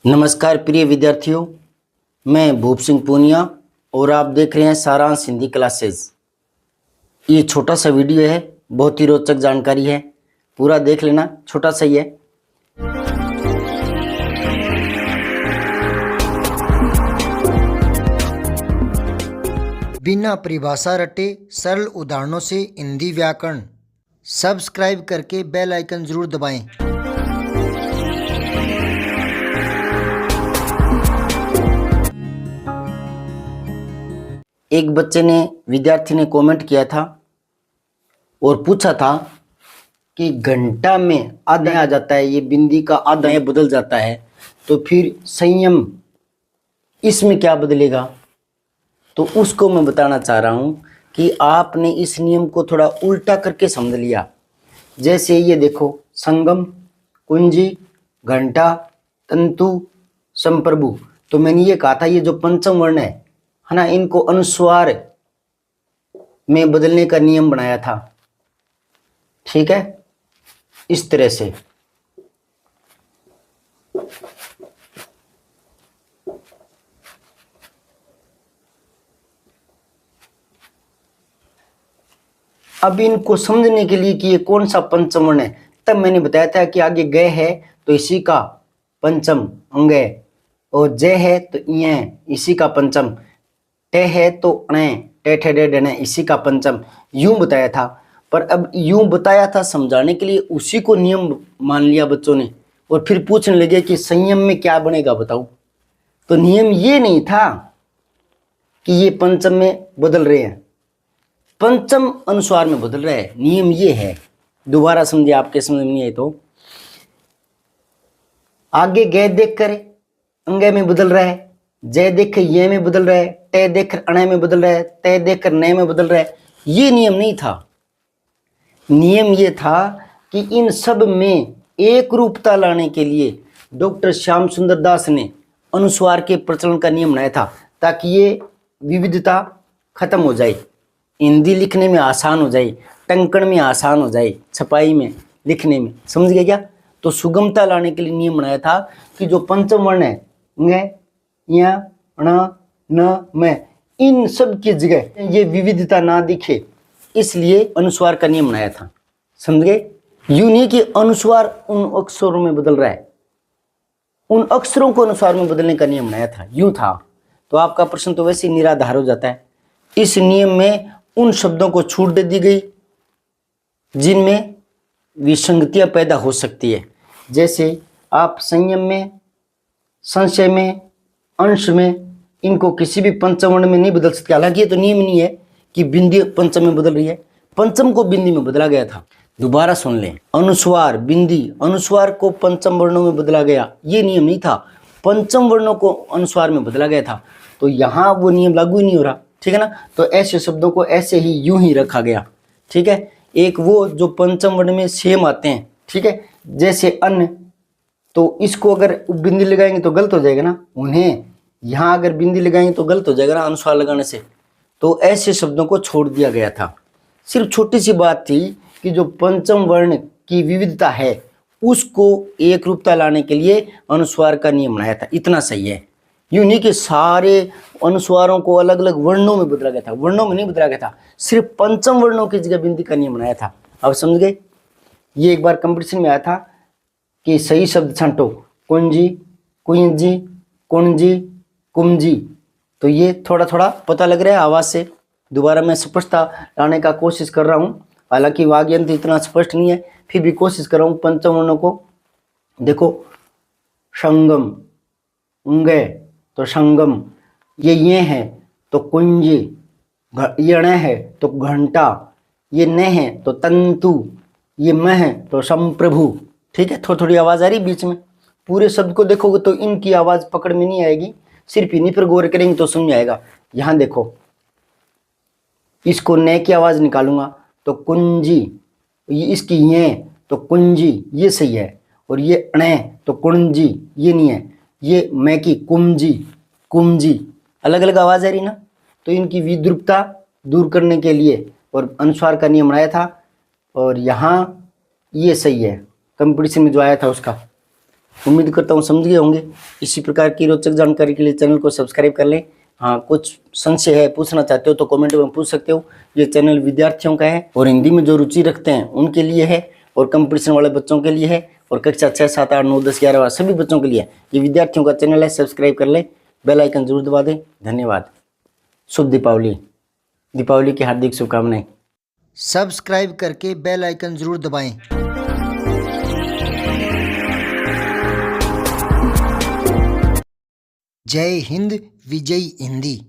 नमस्कार प्रिय विद्यार्थियों, मैं भूप सिंह पूनिया और आप देख रहे हैं सारांश हिंदी क्लासेस। ये छोटा सा वीडियो है, बहुत ही रोचक जानकारी है, पूरा देख लेना, छोटा सा ही है। बिना परिभाषा रटे सरल उदाहरणों से हिंदी व्याकरण। सब्सक्राइब करके बेल आइकन जरूर दबाएं। एक बच्चे ने विद्यार्थी ने कमेंट किया था और पूछा था कि घंटा में आधा आ जाता है, ये बिंदी का आधा ये बदल जाता है, तो फिर संयम इसमें क्या बदलेगा। तो उसको मैं बताना चाह रहा हूँ कि आपने इस नियम को थोड़ा उल्टा करके समझ लिया। जैसे ये देखो, संगम, कुंजी, घंटा, तंतु, संप्रभु। तो मैंने ये कहा था ये जो पंचम वर्ण है ना, इनको अनुस्वार में बदलने का नियम बनाया था। ठीक है, इस तरह से। अब इनको समझने के लिए कि ये कौन सा पंचम वर्ण है, तब मैंने बताया था कि आगे ग है तो इसी का पंचम अंग है, और ज है तो य इसी का पंचम, टे है तो अणे, टे ठे डे डे इसी का पंचम, यूं बताया था। पर अब यूं बताया था समझाने के लिए उसी को नियम मान लिया बच्चों ने, और फिर पूछने लगे कि संयम में क्या बनेगा बताओ। तो नियम ये नहीं था कि ये पंचम में बदल रहे हैं, पंचम अनुस्वार में बदल रहे हैं, नियम ये है। दोबारा समझिए, आपके समझ में नहीं आए तो। आगे गे देख कर अंगे में बदल रहा है, जय देख ये में बदल रहा है, टे देख अणे में बदल रहा है, ते देख नए में बदल रहा है। ये नियम नहीं था। नियम ये था कि इन सब में एक रूपता लाने के लिए डॉक्टर श्याम सुंदर दास ने अनुस्वार के प्रचलन का नियम बनाया था, ताकि ये विविधता खत्म हो जाए, हिंदी लिखने में आसान हो जाए, टंकण में आसान हो जाए, छपाई में, लिखने में। समझ गए क्या? तो सुगमता लाने के लिए नियम बनाया था कि जो पंचम वर्ण है ङ, य, ण, न, म, इन सब की जगह ये विविधता ना दिखे, इसलिए अनुस्वार का नियम बनाया था। समझ गए? यूं नहीं कि अनुस्वार उन अक्षरों में बदल रहा है, उन अक्षरों को अनुस्वार में बदलने का नियम बनाया था, यूं था। तो आपका प्रश्न तो वैसे ही निराधार हो जाता है। इस नियम में उन शब्दों को छूट दे दी गई जिनमें विसंगतियां पैदा हो सकती है। जैसे आप संयम में, संशय में, अंश में, इनको किसी भी पंचम वर्ण में नहीं बदल सकते। हालांकि ये तो नियम नहीं है कि बिंदी पंचम में बदल रही है, पंचम को बिंदी में बदला गया था। दोबारा सुन लें, अनुस्वार, बिंदी, अनुस्वार को पंचम वर्णों में बदला गया, ये नियम नहीं था। पंचम वर्णों को अनुस्वार में बदला गया था, तो यहाँ वो नियम लागू ही नहीं हो रहा। ठीक है ना? तो ऐसे शब्दों को ऐसे ही यूं ही रखा गया। ठीक है, एक वो जो पंचम वर्ण में सेम आते हैं, ठीक है, जैसे अन्न, तो इसको अगर बिंदी लगाएंगे तो गलत हो जाएगा ना, उन्हें यहाँ अगर बिंदी लगाएंगे तो गलत हो जाएगा ना अनुस्वार लगाने से। तो ऐसे शब्दों को छोड़ दिया गया था। सिर्फ छोटी सी बात थी कि जो पंचम वर्ण की विविधता है उसको एक रूपता लाने के लिए अनुस्वार का नियम बनाया था, इतना सही है। यूं नहीं कि सारे अनुस्वारों को अलग अलग वर्णों में बदला गया था, वर्णों में नहीं बदला गया था, सिर्फ पंचम वर्णों की जगह बिंदी का नियम बनाया था। अब समझ गए? ये एक बार कंपटीशन में आया था कि सही शब्द छांटो, कुंजी, कुंजी, कुंजी, कुंजी। तो ये थोड़ा थोड़ा पता लग रहा है आवाज से। दोबारा मैं स्पष्टता लाने का कोशिश कर रहा हूँ, हालांकि वाग्यंत्र इतना स्पष्ट नहीं है, फिर भी कोशिश कर रहा हूँ। पंचम वर्णों को देखो, संगम, उंगे तो संगम, ये है तो कुंजी, ये ण है तो घंटा, ये न है तो तंतु, ये म है तो संप्रभु। ठीक है, थोड़ी थोड़ी आवाज आ रही बीच में। पूरे शब्द को देखोगे तो इनकी आवाज पकड़ में नहीं आएगी, सिर्फ इन्हीं पर गौर करेंगे तो समझ आएगा। यहां देखो, इसको न की आवाज निकालूंगा तो कुंजी, ये इसकी ये तो कुंजी, ये सही है, और ये अणे तो कुंजी, ये नहीं है, ये मैं की कुंजी, कुंजी, अलग अलग आवाज आ रही ना। तो इनकी विद्रुपता दूर करने के लिए और अनुस्वार का नियम बनाया था, और यहाँ ये सही है, कंपटीशन में जो आया था उसका। उम्मीद करता हूँ समझ गए होंगे। इसी प्रकार की रोचक जानकारी के लिए चैनल को सब्सक्राइब कर लें। हाँ, कुछ संशय है, पूछना चाहते हो तो कमेंट में पूछ सकते हो। ये चैनल विद्यार्थियों का है और हिंदी में जो रुचि रखते हैं उनके लिए है, और कंपटीशन वाले बच्चों के लिए है, और कक्षा 6, 7, 8, 9, 10, 11 सभी बच्चों के लिए ये विद्यार्थियों का चैनल है। सब्सक्राइब कर ले, बेल आइकन जरूर दबा दें। धन्यवाद। शुभ दीपावली, दीपावली की हार्दिक शुभकामनाएं। सब्सक्राइब करके बेल आइकन ज़रूर दबाएं। जय हिंद, विजय हिंदी।